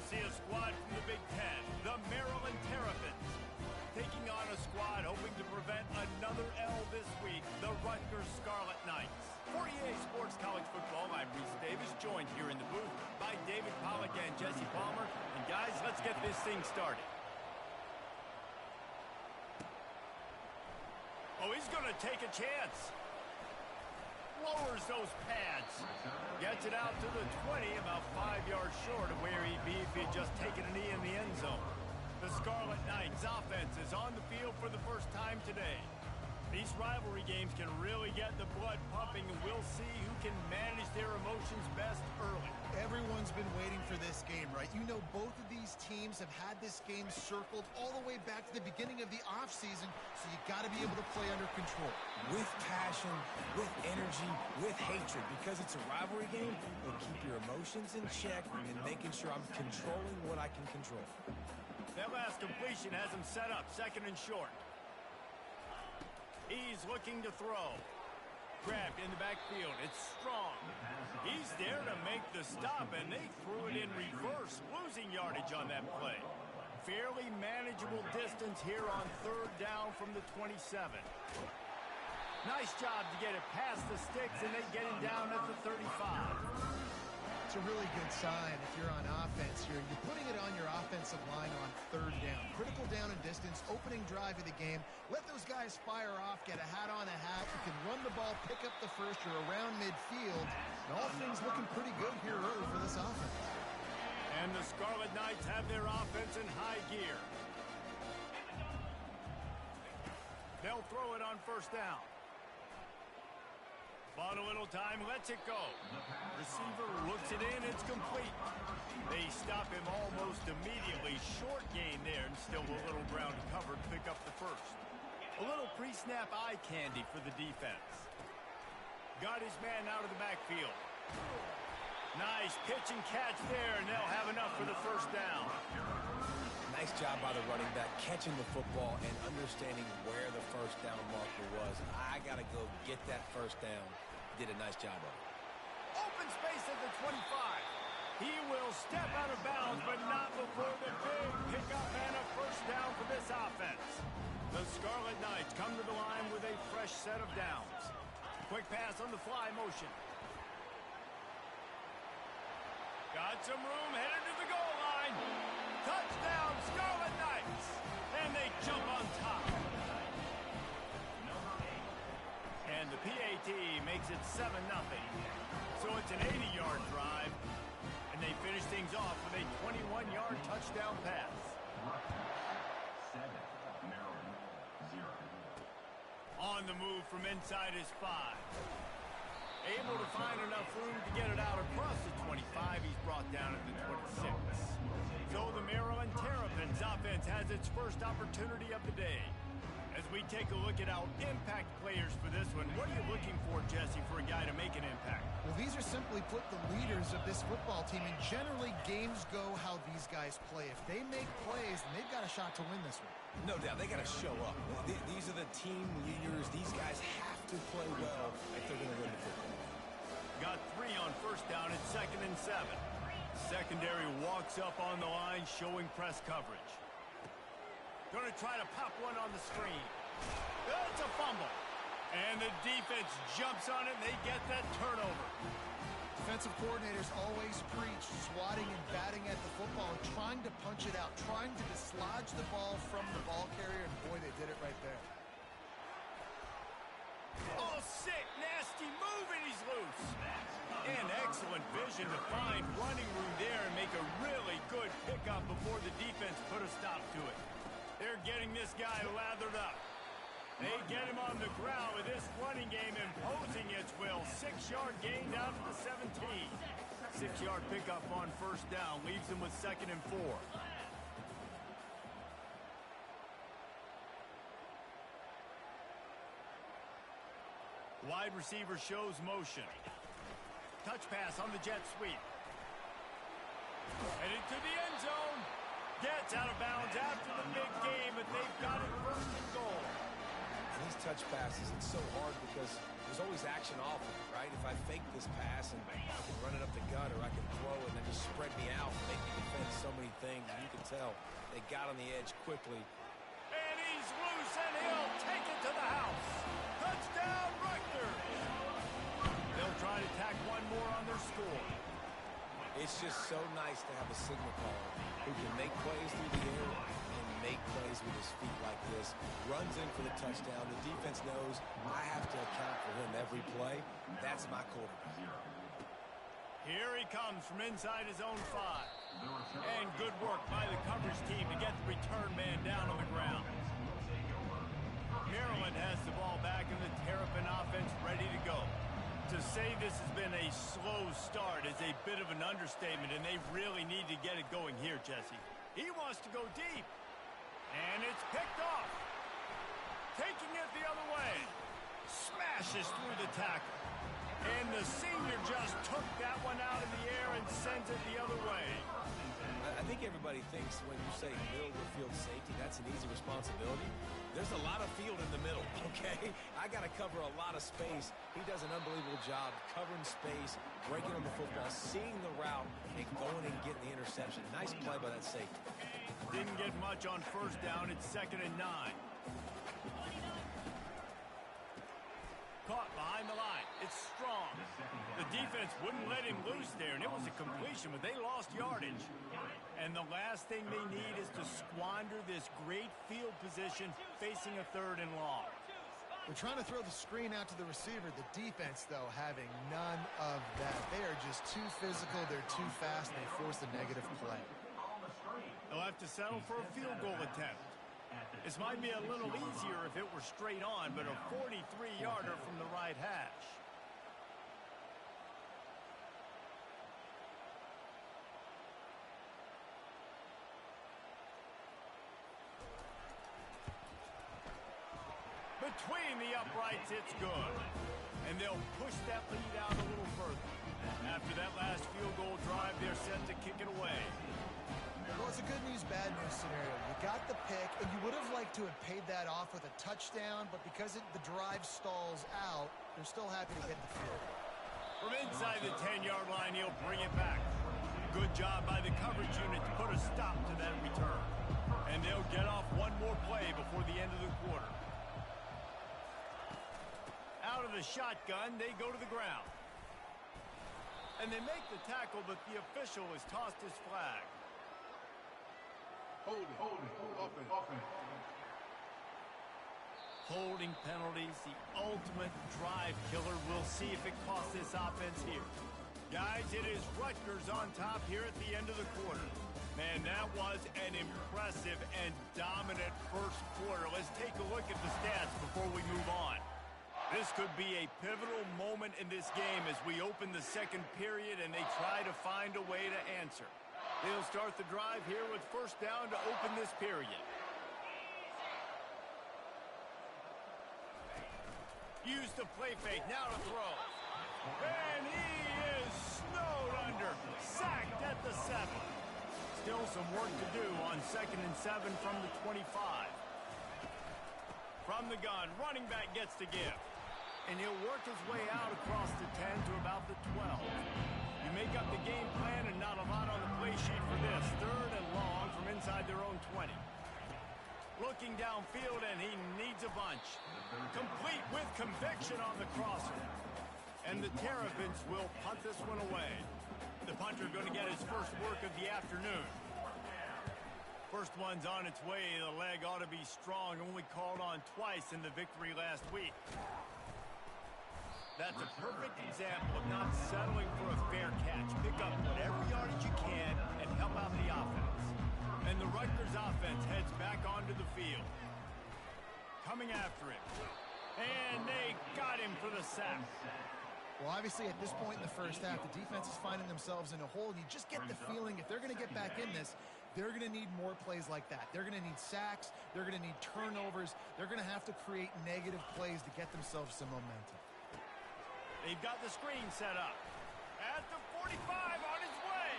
see a squad from the Big Ten, the Maryland Terrapins, taking on a squad hoping to prevent another L this week, the Rutgers Scarlet Knights. For EA Sports College Football, I'm Reese Davis, joined here in the booth by David Pollack and Jesse Palmer. And guys, let's get this thing started. Oh, he's going to take a chance. Lowers those pads. Gets it out to the 20, about 5 yards short of where he'd be if he'd just taken a knee in the end zone. The Scarlet Knights offense is on the field for the first time today. These rivalry games can really get the blood pumping, and we'll see who can manage their emotions best early. Everyone's been waiting for this game, right? You know, both of these teams have had this game circled all the way back to the beginning of the offseason, so you got to be able to play under control. With passion, with energy, with hatred, because it's a rivalry game, it'll keep your emotions in check and making sure I'm controlling what I can control. That last completion has him set up, second and short. He's looking to throw. Grabbed in the backfield. It's Strong. He's there to make the stop, and they threw it in reverse, losing yardage on that play. Fairly manageable distance here on third down from the 27. Nice job to get it past the sticks, and they get him down at the 35. It's a really good sign if you're on offense here. You're putting it on your offensive line on third down. Critical down and distance, opening drive of the game. Let those guys fire off, get a hat on a hat. You can run the ball, pick up the first. You're around midfield. And all things looking pretty good here early for this offense. And the Scarlet Knights have their offense in high gear. They'll throw it on first down. Bought a little time, lets it go. Receiver looks it in, it's complete. They stop him almost immediately. Short gain there, and still a little ground covered, pick up the first. A little pre-snap eye candy for the defense. Got his man out of the backfield. Nice pitch and catch there, and they'll have enough for the first down. Nice job by the running back, catching the football and understanding where the first down marker was. I got to go get that first down. Did a nice job of it. Open space at the 25. He will step out of bounds, but not before the big pickup and a first down for this offense. The Scarlet Knights come to the line with a fresh set of downs. Quick pass on the fly motion. Got some room, headed to the goal line. Touchdown, Scarlet Knights! And they jump on top. And the PAT makes it 7-0. So it's an 80-yard drive. And they finish things off with a 21-yard touchdown pass. 7, Maryland, 0. On the move from inside his 5. Able to find enough room to get it out across the 25. He's brought down at the 26. So the Maryland Terrapins offense has its first opportunity of the day. As we take a look at our impact players for this one, what are you looking for, Jesse, for a guy to make an impact? Well, these are simply put the leaders of this football team, and generally games go how these guys play. If they make plays, then they've got a shot to win this one. No doubt, they got to show up. These are the team leaders. These guys have to play well if they're going to win the football. Got 3 on first down at 2nd and 7. Secondary walks up on the line, showing press coverage. Going to try to pop one on the screen. It's a fumble. And the defense jumps on it, and they get that turnover. Defensive coordinators always preach swatting and batting at the football and trying to punch it out, trying to dislodge the ball from the ball carrier, and boy, they did it right there. Oh, sick, nasty move, and he's loose. And excellent vision to find running room there and make a really good pickup before the defense put a stop to it. They're getting this guy lathered up. They get him on the ground with this running game imposing its will. 6-yard gain down to the 17. 6-yard pickup on first down leaves him with 2nd and 4. Wide receiver shows motion. Touch pass on the jet sweep. Headed to the end zone. Gets out of bounds after the big game, but they've got it 1st and goal. And these touch passes, it's so hard because there's always action off of it, right? If I fake this pass and I can run it up the gut, or I can throw it and then just spread me out and make me defend so many things, and you can tell they got on the edge quickly. And he's loose, and he'll take it to the house. Touchdown, Rutgers! They'll try to tack one more on their score. It's just so nice to have a signal caller who can make plays through the air and make plays with his feet like this. Runs in for the touchdown. The defense knows I have to account for him every play. That's my quarterback. Here he comes from inside his own 5. And good work by the coverage team to get the return man down on the ground. Maryland has the ball back and the Terrapin offense ready to go. To say this has been a slow start is a bit of an understatement, and they really need to get it going here, Jesse. He wants to go deep. And it's picked off. Taking it the other way. Smashes through the tackle. And the senior just took that one out of the air and sends it the other way. I think everybody thinks when you say middle of the field safety, that's an easy responsibility. There's a lot of field in the middle, okay? I got to cover a lot of space. He does an unbelievable job covering space, breaking on the football, seeing the route, and going and getting the interception. Nice play by that safety. Didn't get much on first down. It's 2nd and 9. Caught behind the line. It's strong. The defense wouldn't let him loose there, and it was a completion, but they lost yardage. And the last thing they need is to squander this great field position facing a 3rd and long. They're trying to throw the screen out to the receiver. The defense, though, having none of that. They are just too physical. They're too fast, and they force the negative play. They'll have to settle for a field goal attempt. This might be a little easier if it were straight on, but a 43-yarder from the right hash. Between the uprights, it's good. And they'll push that lead out a little further. After that last field goal drive, they're set to kick it away. Well, it's a good news, bad news scenario. You got the pick, and you would have liked to have paid that off with a touchdown, but because the drive stalls out, they're still happy to get the field. From inside the 10-yard line, he'll bring it back. Good job by the coverage unit to put a stop to that return. And they'll get off one more play before the end of the quarter. Out of the shotgun, they go to the ground. And they make the tackle, but the official has tossed his flag. Holding penalties, the ultimate drive killer. We'll see if it costs this offense here. Guys, it is Rutgers on top here at the end of the quarter. Man, that was an impressive and dominant first quarter. Let's take a look at the stats before we move on. This could be a pivotal moment in this game as we open the second period and they try to find a way to answer. They'll start the drive here with first down to open this period. Use the play fake, now to throw. And he is snowed under, sacked at the 7. Still some work to do on 2nd and 7 from the 25. From the gun, running back gets to give. And he'll work his way out across the 10 to about the 12. You make up the game plan and not a lot on the play sheet for this. 3rd and long from inside their own 20. Looking downfield, and he needs a bunch. Complete with conviction on the crosser. And the Terrapins will punt this one away. The punter going to get his first work of the afternoon. First one's on its way. The leg ought to be strong. Only called on twice in the victory last week. That's a perfect example of not settling for a fair catch. Pick up whatever yardage you can and help out the offense. And the Rutgers offense heads back onto the field. Coming after him. And they got him for the sack. Well, obviously, at this point in the first half, the defense is finding themselves in a hole. You just get the feeling if they're going to get back in this, they're going to need more plays like that. They're going to need sacks. They're going to need turnovers. They're going to have to create negative plays to get themselves some momentum. They've got the screen set up. At the 45 on his way.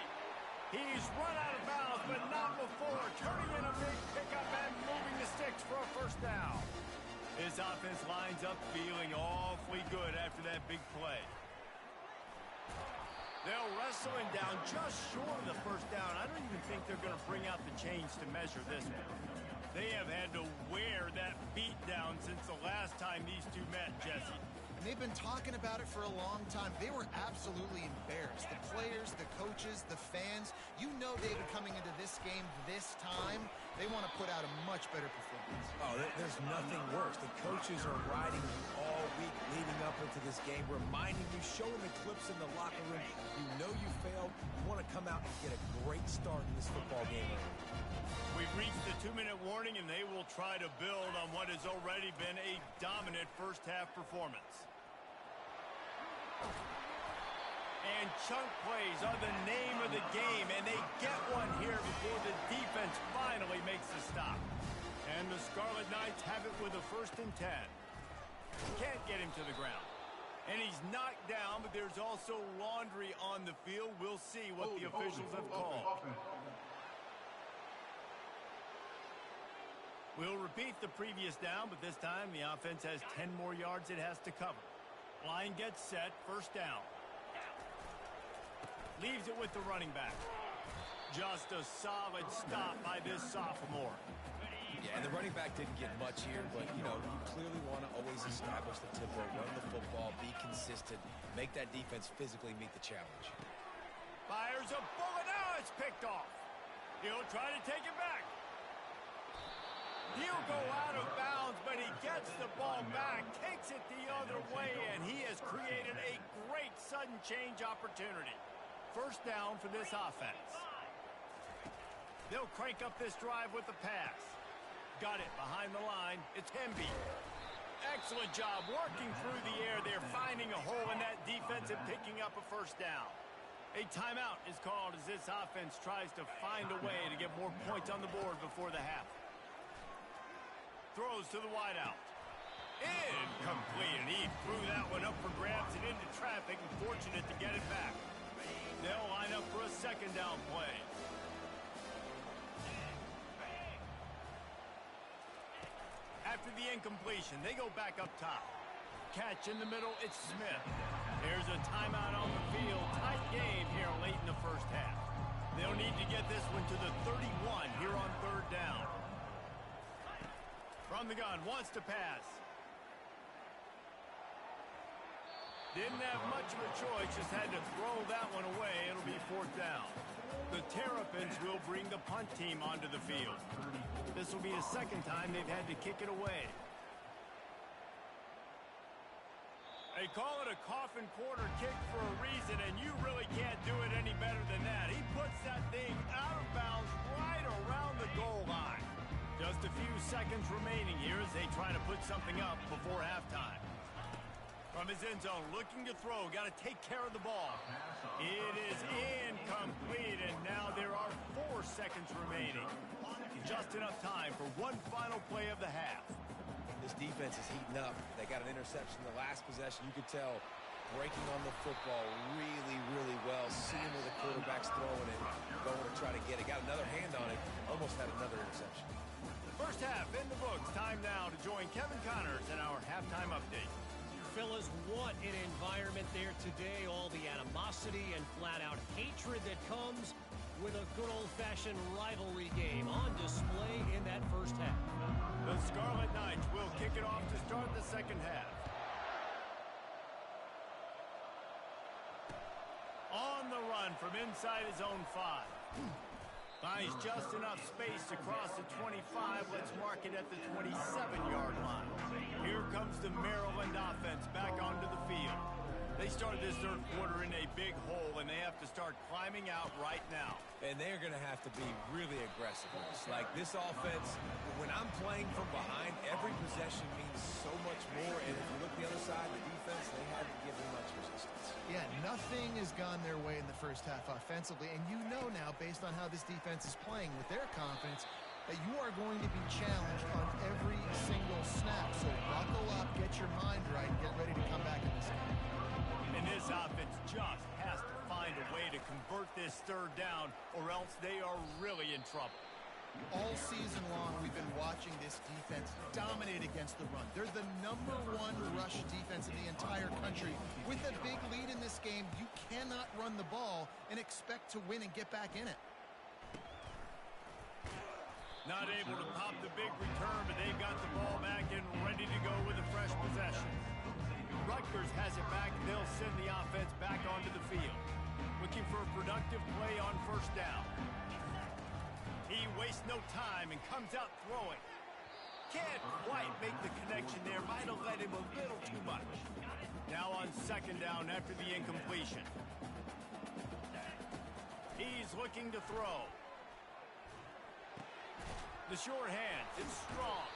He's run out of bounds, but not before. Turning in a big pickup and moving the sticks for a first down. His offense lines up feeling awfully good after that big play. They'll wrestle him down just short of the first down. I don't even think they're going to bring out the chains to measure this one. They have had to wear that beat down since the last time these two met, Jesse. And they've been talking about it for a long time. They were absolutely embarrassed. The players, the coaches, the fans. You know, David, coming into this game this time, they want to put out a much better performance. Oh, there's nothing worse. The coaches are riding you all week leading up into this game, reminding you, showing the clips in the locker room. You know you failed. You want to come out and get a great start in this football game. We've reached the 2-minute warning, and they will try to build on what has already been a dominant first-half performance. And chunk plays are the name of the game, and they get one here before the defense finally makes the stop. And the Scarlet Knights have it with a 1st and 10. Can't get him to the ground. And he's knocked down, but there's also laundry on the field. We'll see what the officials have called. We'll repeat the previous down, but this time the offense has 10 more yards it has to cover. Line gets set, 1st down. Leaves it with the running back. Just a solid stop by this sophomore. Yeah, and the running back didn't get much here, but, you know, you clearly want to always establish the tempo, run the football, be consistent, make that defense physically meet the challenge. Fires a bullet. Now it's picked off. He'll try to take it back. He'll go out of bounds, but he gets the ball back, takes it the other way, and he has created a great sudden change opportunity. 1st down for this offense. They'll crank up this drive with the pass. Got it behind the line. It's Hemby. Excellent job working through the air there, finding a hole in that defense and picking up a 1st down. A timeout is called as this offense tries to find a way to get more points on the board before the half. Throws to the wideout. Incomplete, and he threw that one up for grabs and into traffic, and fortunate to get it back. They'll line up for a 2nd down play. After the incompletion, they go back up top. Catch in the middle, it's Smith. There's a timeout on the field. Tight game here late in the first half. They'll need to get this one to the 31 here on 3rd down. From the gun, wants to pass. Didn't have much of a choice, just had to throw that one away. It'll be 4th down. The Terrapins will bring the punt team onto the field. This will be the 2nd time they've had to kick it away. They call it a coffin quarter kick for a reason, and you really can't do it any better than that. He puts that thing out of bounds right around the goal line. Just a few seconds remaining here as they try to put something up before halftime. From his end zone, looking to throw, got to take care of the ball. It is incomplete, and now there are 4 seconds remaining. Just enough time for one final play of the half. This defense is heating up. They got an interception the last possession. You could tell breaking on the football really, really well. Seeing where the quarterback's throwing it, going to try to get it. Got another hand on it, almost had another interception. First half in the books. Time now to join Kevin Connors in our halftime update. Fellas, what an environment there today. All the animosity and flat-out hatred that comes with a good old-fashioned rivalry game on display in that first half. The Scarlet Knights will kick it off to start the 2nd half. On the run from inside his own 5. Finds just enough space to cross the 25. Let's mark it at the 27-yard line. Here comes the Maryland offense back onto the field. They started this 3rd quarter in a big hole, and they have to start climbing out right now. And they're going to have to be really aggressive. Like this offense, when I'm playing from behind, every possession means so much more. And if you look the other side, the defense, they haven't given much resistance. Yeah, nothing has gone their way in the first half offensively. And you know now, based on how this defense is playing with their confidence, that you are going to be challenged on every single snap. So buckle up, get your mind right, and get ready to come back in this game. And this offense just has to find a way to convert this 3rd down, or else they are really in trouble. All season long, we've been watching this defense dominate against the run. They're the #1 rush defense in the entire country. With a big lead in this game, you cannot run the ball and expect to win and get back in it. Not able to pop the big return, but they've got the ball back and ready to go with a fresh possession. Rutgers has it back, and they'll send the offense back onto the field. Looking for a productive play on first down. He wastes no time and comes out throwing. Can't quite make the connection there. Might have led him a little too much. Now on second down after the incompletion. He's looking to throw. The short hands, it's strong.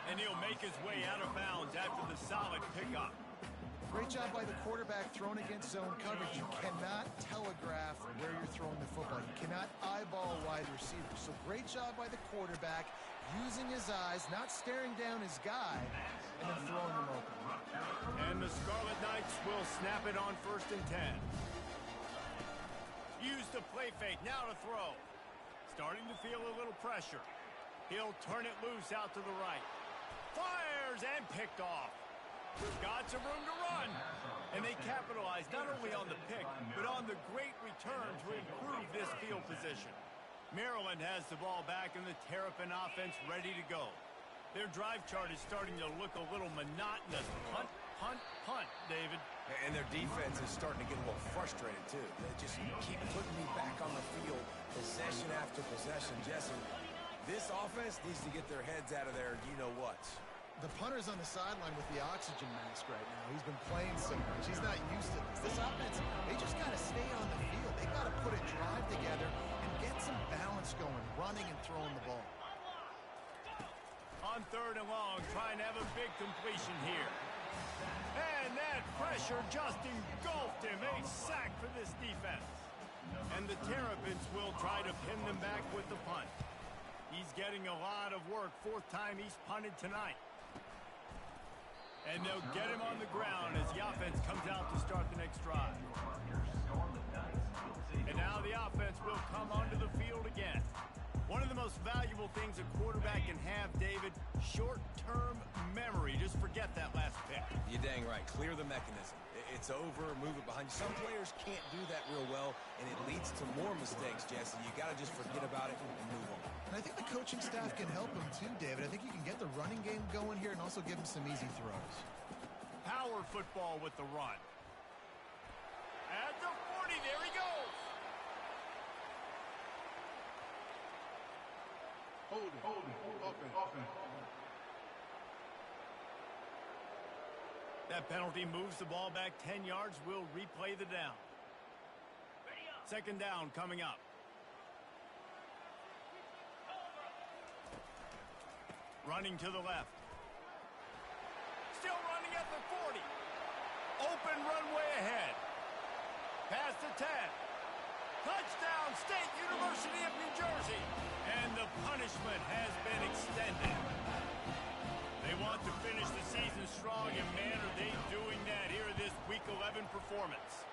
And he'll make his way out of bounds after the solid pickup. Great job by the quarterback thrown against zone coverage. You cannot telegraph where you're throwing the football. You cannot eyeball wide receivers. So great job by the quarterback using his eyes, not staring down his guy, and then throwing him open. And the Scarlet Knights will snap it on 1st and 10. Use the play fake, now to throw. Starting to feel a little pressure. He'll turn it loose out to the right. Fires and picked off. Got some room to run. And they capitalize not only on the pick, but on the great return to improve this field position. Maryland has the ball back and the Terrapin offense ready to go. Their drive chart is starting to look a little monotonous. Punt, punt, punt, David. And their defense is starting to get a little frustrated, too. They just keep putting me back on the field, possession after possession. Jesse, this offense needs to get their heads out of their you-know-whats. The punter's on the sideline with the oxygen mask right now. He's been playing so much. He's not used to this. This offense, they just got to stay on the field. They got to put a drive together and get some balance going, running and throwing the ball. On 3rd and long, trying to have a big completion here. And that pressure just engulfed him. A sack for this defense. And the Terrapins will try to pin them back with the punt. He's getting a lot of work. 4th time he's punted tonight. And they'll get him on the ground as the offense comes out to start the next drive. And now the offense will come onto the field again. One of the most valuable things a quarterback can have, David, short-term memory. Just forget that last pick. You're dang right. Clear the mechanism. It's over, move it behind you. Some players can't do that real well, and it leads to more mistakes, Jesse. You got to just forget about it and move on. And I think the coaching staff can help him too, David. I think you can get the running game going here and also give him some easy throws. Power football with the run. At the 40, there he goes. Hold it, open. That penalty moves the ball back 10 yards. We'll replay the down. 2nd down coming up. Running to the left. Still running at the 40. Open runway ahead. Past the 10. Touchdown, State University of New Jersey. And the punishment has been extended. They want to finish the season strong, and man, are they doing that here in this Week 11 performance.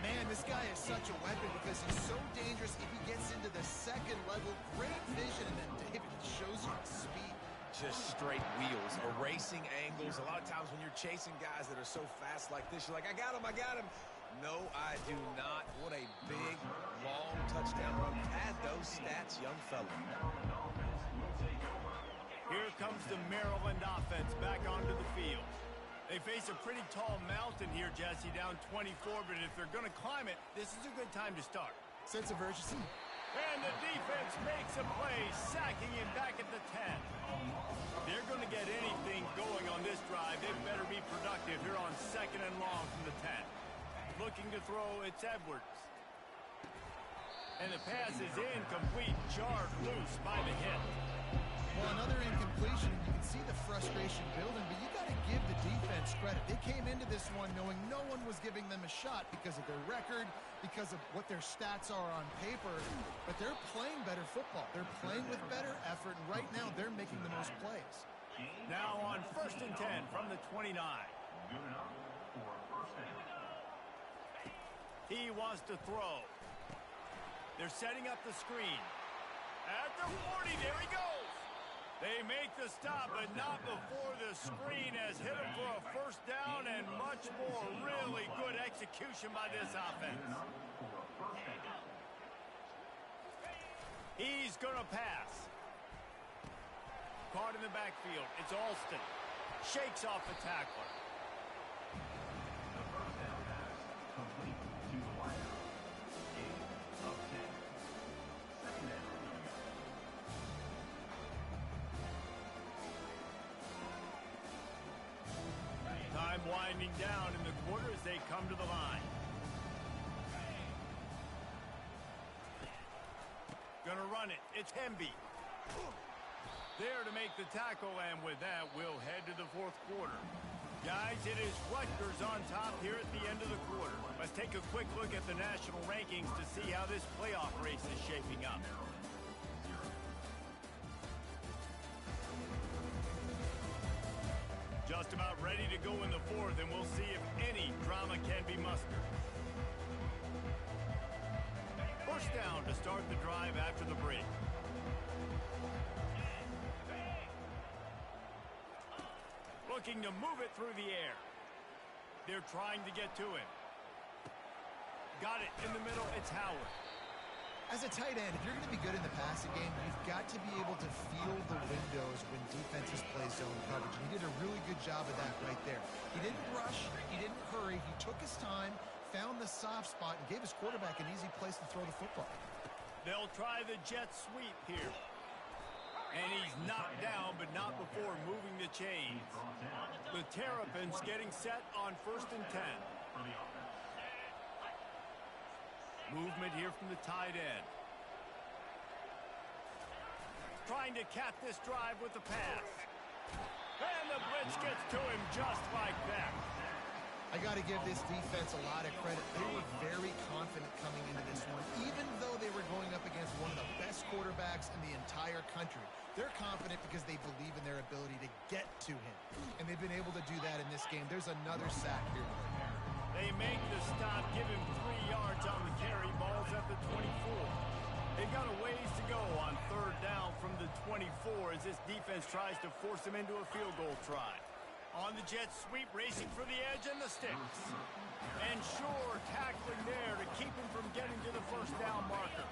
Man, this guy is such a weapon because he's so dangerous if he gets into the 2nd level. Great vision, and then David shows you the speed. Just straight wheels, erasing angles. A lot of times when you're chasing guys that are so fast like this, you're like, I got him. No, I do not. What a big, long touchdown run. Add those stats, young fella. Here comes the Maryland offense back onto the field. They face a pretty tall mountain here, Jesse, down 24, but if they're going to climb it, this is a good time to start. Sense of urgency. And the defense makes a play, sacking him back at the 10. They're going to get anything going on this drive. They better be productive here on 2nd and long from the 10. Looking to throw, it's Edwards. And the pass is incomplete, jarred loose by the hit. Well, another incompletion, and you can see the frustration building, but you got to give the defense credit. They came into this one knowing no one was giving them a shot because of their record, because of what their stats are on paper, but they're playing better football. They're playing with better effort, and right now they're making the most plays. Now on 1st and 10 from the 29. Good enough for first down. He wants to throw. They're setting up the screen. At the 40, there he goes. They make the stop, but not before the screen has hit him for a first down and much more. Really good execution by this offense. He's going to pass. Caught in the backfield. It's Alston. Shakes off the tackler. The first down pass complete to the wideout. 8 of 10. Second down. Time winding down in the quarter as they come to the line. Gonna run it. It's Hemby. There to make the tackle, and with that, we'll head to the fourth quarter. Guys, it is Rutgers on top here at the end of the quarter. Let's take a quick look at the national rankings to see how this playoff race is shaping up. Just about ready to go in the fourth, and we'll see if any drama can be mustered. First down to start the drive after the break. Looking to move it through the air. They're trying to get to him. Got it in the middle. It's Howard. As a tight end, if you're going to be good in the passing game, you've got to be able to feel the windows when defenses play zone coverage. And he did a really good job of that right there. He didn't rush. He didn't hurry. He took his time, found the soft spot, and gave his quarterback an easy place to throw the football. They'll try the jet sweep here. And he's knocked down, but not before moving the chains. The Terrapins getting set on 1st and 10. Movement here from the tight end. Trying to cap this drive with the pass. And the blitz gets to him just like that. I got to give this defense a lot of credit. They were very confident coming into this one, even though they were going up against one of the best quarterbacks in the entire country. They're confident because they believe in their ability to get to him, and they've been able to do that in this game. There's another sack here. They make the stop, give him 3 yards on the carry. Ball's at the 24. They've got a ways to go on 3rd down from the 24 as this defense tries to force them into a field goal try. On the jet sweep, racing for the edge and the sticks. And sure, tackling there to keep him from getting to the 1st down marker.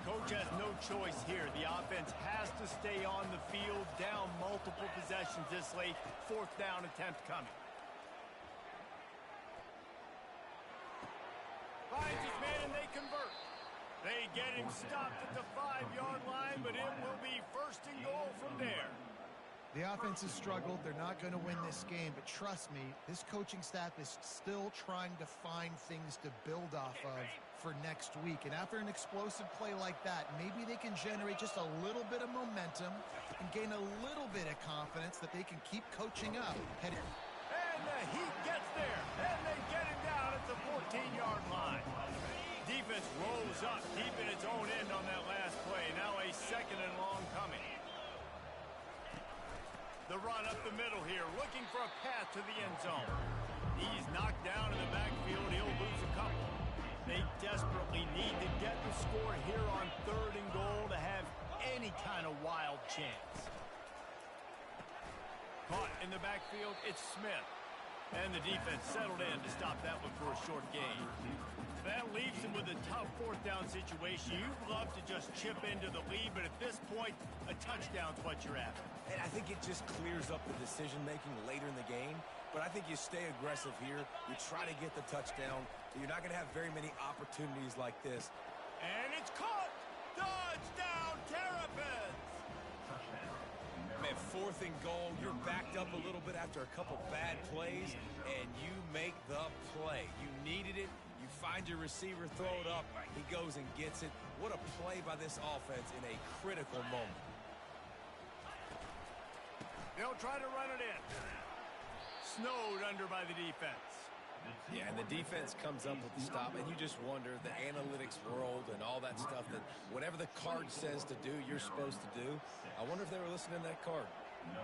Coach has no choice here. The offense has to stay on the field, down multiple possessions this late. 4th down attempt coming. Finds his man and they convert. They get him stopped at the 5-yard line, but it will be 1st and goal from there. The offense has struggled. They're not going to win this game, but trust me, this coaching staff is still trying to find things to build off of for next week. And after an explosive play like that, maybe they can generate just a little bit of momentum and gain a little bit of confidence that they can keep coaching up. And the heat gets there, and they get him down at the 14-yard line. Defense rolls up deep in its own end on that last play. Now a 2nd and long coming. The run up the middle here, looking for a path to the end zone. He's knocked down in the backfield. He'll lose a couple. They desperately need to get the score here on 3rd and goal to have any kind of wild chance. Caught in the backfield, it's Smith. And the defense settled in to stop that one for a short gain. That leaves him with a tough 4th down situation. You'd love to just chip into the lead, but at this point, a touchdown's what you're after. And I think it just clears up the decision-making later in the game. But I think you stay aggressive here. You try to get the touchdown. You're not going to have very many opportunities like this. And it's caught! Touchdown, Terrapins! Man, 4th and goal. You're backed up a little bit after a couple bad plays, and you make the play. You needed it. You find your receiver, throw it up. He goes and gets it. What a play by this offense in a critical moment. They'll try to run it in. Snowed under by the defense. Yeah, and the defense comes up with the stop, and you just wonder, the analytics world and all that stuff, that whatever the card says to do, you're supposed to do. I wonder if they were listening to that card.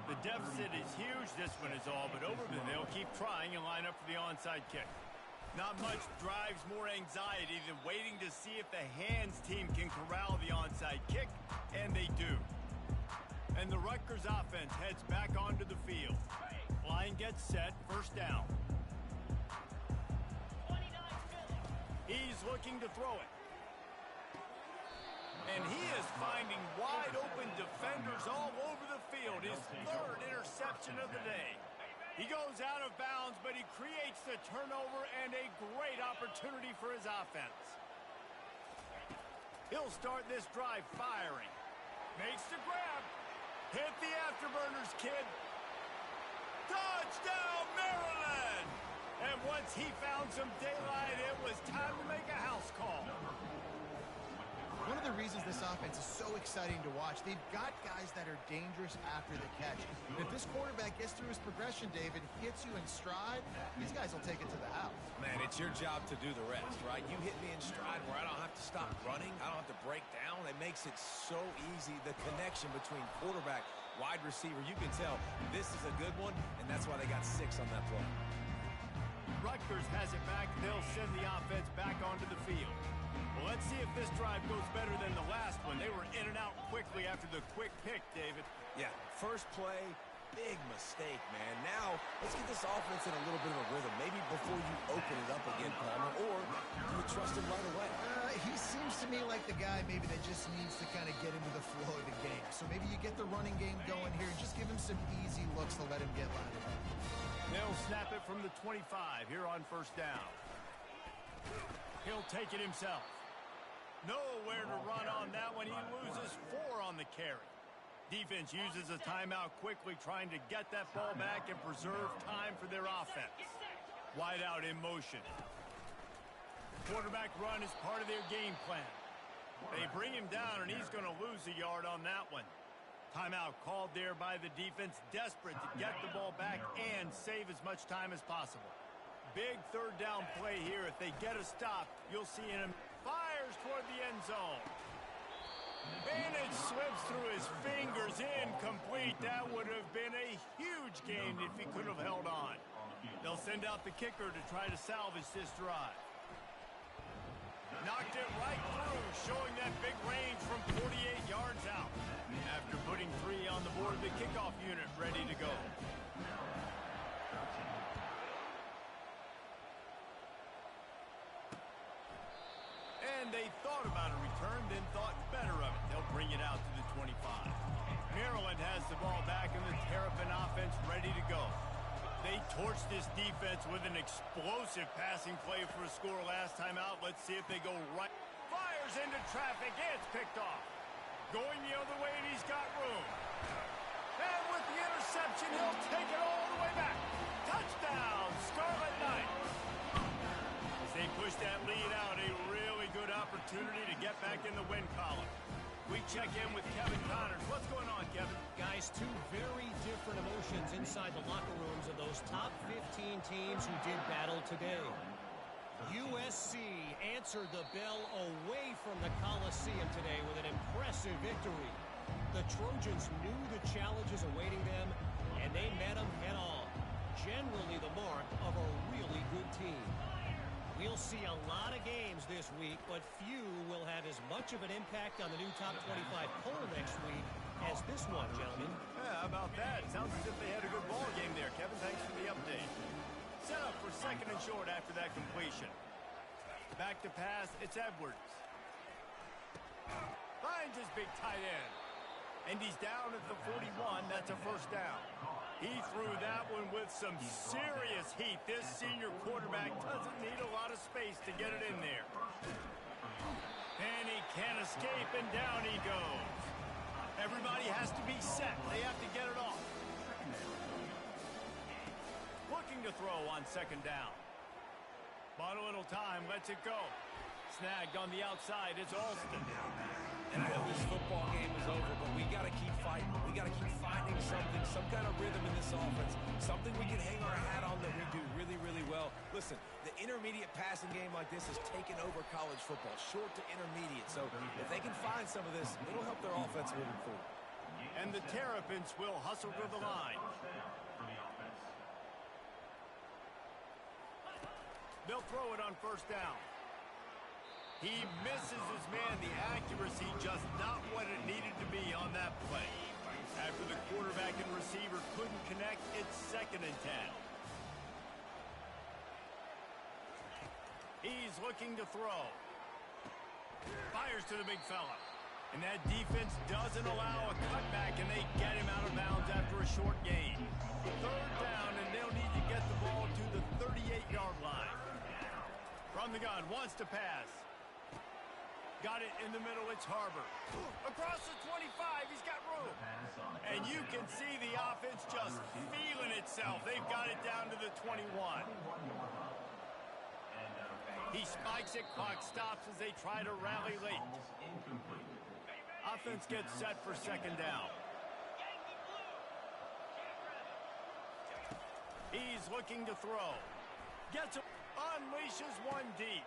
The deficit is huge, this one is all, but Overton, they'll keep trying and line up for the onside kick. Not much drives more anxiety than waiting to see if the hands team can corral the onside kick. And they do. And the Rutgers offense heads back onto the field. Line gets set, first down. He's looking to throw it. And he is finding wide open defenders all over the field. His third interception of the day. He goes out of bounds, but he creates the turnover and a great opportunity for his offense. He'll start this drive firing. Makes the grab. Hit the afterburners, kid. Touchdown, Maryland! And once he found some daylight, it was time to make a house call. One of the reasons this offense is so exciting to watch, they've got guys that are dangerous after the catch. If this quarterback gets through his progression, David, hits you in stride, these guys will take it to the house. Man, it's your job to do the rest, right? You hit me in stride where I don't have to stop running. I don't have to break down. It makes it so easy. The connection between quarterback, wide receiver, you can tell this is a good one, and that's why they got 6 on that play. Rutgers has it back. They'll send the offense back onto the field. Well, let's see if this drive goes better than the last one. They were in and out quickly after the quick pick, David. Yeah, first play, big mistake, man. Now, let's get this offense in a little bit of a rhythm. Maybe before you open it up again, Palmer, or do you trust him right away? He seems to me like the guy maybe that just needs to kind of get into the flow of the game. So maybe you get the running game going here and just give him some easy looks to let him get lined up. They'll snap it from the 25 here on first down. He'll take it himself. Nowhere to run on that one. He loses 4 on the carry. Defense uses a timeout quickly, trying to get that ball back and preserve time for their offense. Wide out in motion. Quarterback run is part of their game plan. They bring him down, and he's going to lose a yard on that one. Timeout called there by the defense, desperate to get the ball back and save as much time as possible. Big third down play here. If they get a stop, you'll see him fires toward the end zone. And it slips through his fingers, incomplete. That would have been a huge gain if he could have held on. They'll send out the kicker to try to salvage this drive. Knocked it right through, showing that big range from 48 yards out. After putting 3 on the board, the kickoff unit ready to go. And they thought about a return, then thought better of it. They'll bring it out to the 25. Maryland has the ball back and the Terrapin offense ready to go. They torched this defense with an explosive passing play for a score last time out. Let's see if they go right. Fires into traffic. It's picked off. Going the other way, and he's got room. And with the interception, he'll take it all the way back. Touchdown, Scarlet Knights. As they push that lead out, a really good opportunity to get back in the win column. We check in with Kevin Connors. What's going on, Kevin? Guys, 2 very different emotions inside the locker rooms of those top 15 teams who did battle today. USC answered the bell away from the Coliseum today with an impressive victory. The Trojans knew the challenges awaiting them, and they met them head-on. Generally the mark of a really good team. We'll see a lot of games this week, but few will have as much of an impact on the new top 25 poll next week as this one, gentlemen. Yeah, how about that? Sounds as if they had a good ball game there, Kevin. Thanks for the update. Set up for 2nd and short after that completion. Back to pass, it's Edwards. Finds his big tight end. And he's down at the 41. That's a first down. He threw that one with some serious heat. This senior quarterback doesn't need a lot of space to get it in there. And he can't escape, and down he goes. Everybody has to be set. They have to get it off. Looking to throw on 2nd down. Bought a little time, lets it go. Snagged on the outside, it's Alston. And I know this football game is over, but we got to keep fighting. We got to keep finding something, some kind of rhythm in this offense, something we can hang our hat on that we do really, really well. Listen, the intermediate passing game like this has taken over college football, short to intermediate. So if they can find some of this, it'll help their offense moving forward. And the Terrapins will hustle to the line. They'll throw it on 1st down. He misses his man. The accuracy just not what it needed to quarterback and receiver couldn't connect. It's 2nd and 10. He's looking to throw. Fires to the big fella. And that defense doesn't allow a cutback, and they get him out of bounds after a short gain. 3rd down, and they'll need to get the ball to the 38-yard line. From the gun, wants to pass. Got it in the middle, it's Harbor. Across the 25, he's got room. And you can see the offense just feeling itself. They've got it down to the 21. He spikes it, clock stops as they try to rally late. Offense gets set for 2nd down. He's looking to throw. Gets it, unleashes one deep.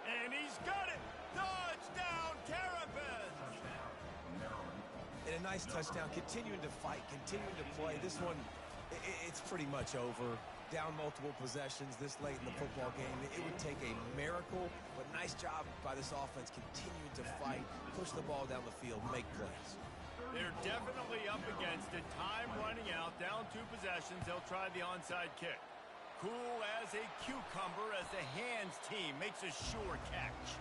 And he's got it. Touchdown, Terrapins! And a nice touchdown, continuing to fight, continuing to play. This one, it's pretty much over. Down multiple possessions this late in the football game. It would take a miracle, but nice job by this offense continuing to fight, push the ball down the field, make plays. They're definitely up against it. Time running out, down 2 possessions. They'll try the onside kick. Cool as a cucumber as the hands team makes a sure catch.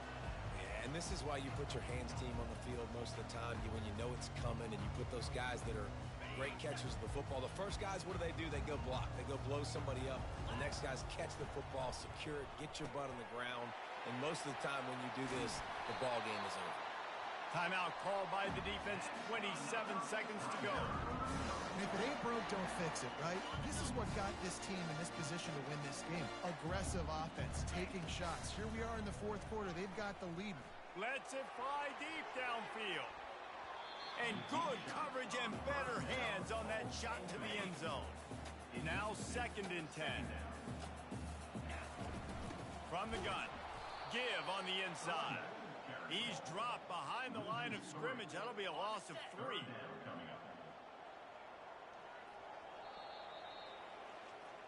Yeah, and this is why you put your hands team on the field most of the time. When you know it's coming and you put those guys that are great catchers of the football. The first guys, what do? They go block. They go blow somebody up. The next guys catch the football, secure it, get your butt on the ground. And most of the time when you do this, the ball game is over. Timeout called by the defense. 27 seconds to go. If it ain't broke, don't fix it, right? This is what got this team in this position to win this game. Aggressive offense, taking shots. Here we are in the 4th quarter. They've got the lead. Lets it fly deep downfield. And good coverage and better hands on that shot to the end zone. Now 2nd and 10. From the gun. Give on the inside. He's dropped behind the line of scrimmage. That'll be a loss of 3.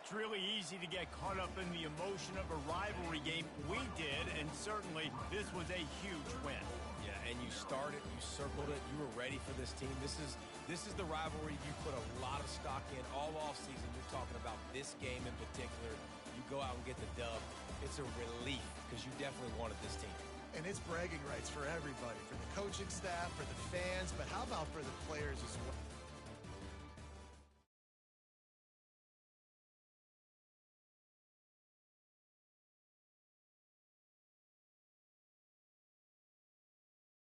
It's really easy to get caught up in the emotion of a rivalry game. We did, and certainly this was a huge win. Yeah, and you started, you circled it, you were ready for this team. This is the rivalry you put a lot of stock in all offseason. You're talking about this game in particular. You go out and get the dub. It's a relief because you definitely wanted this team. And it's bragging rights for everybody, for the coaching staff, for the fans, but how about for the players as well?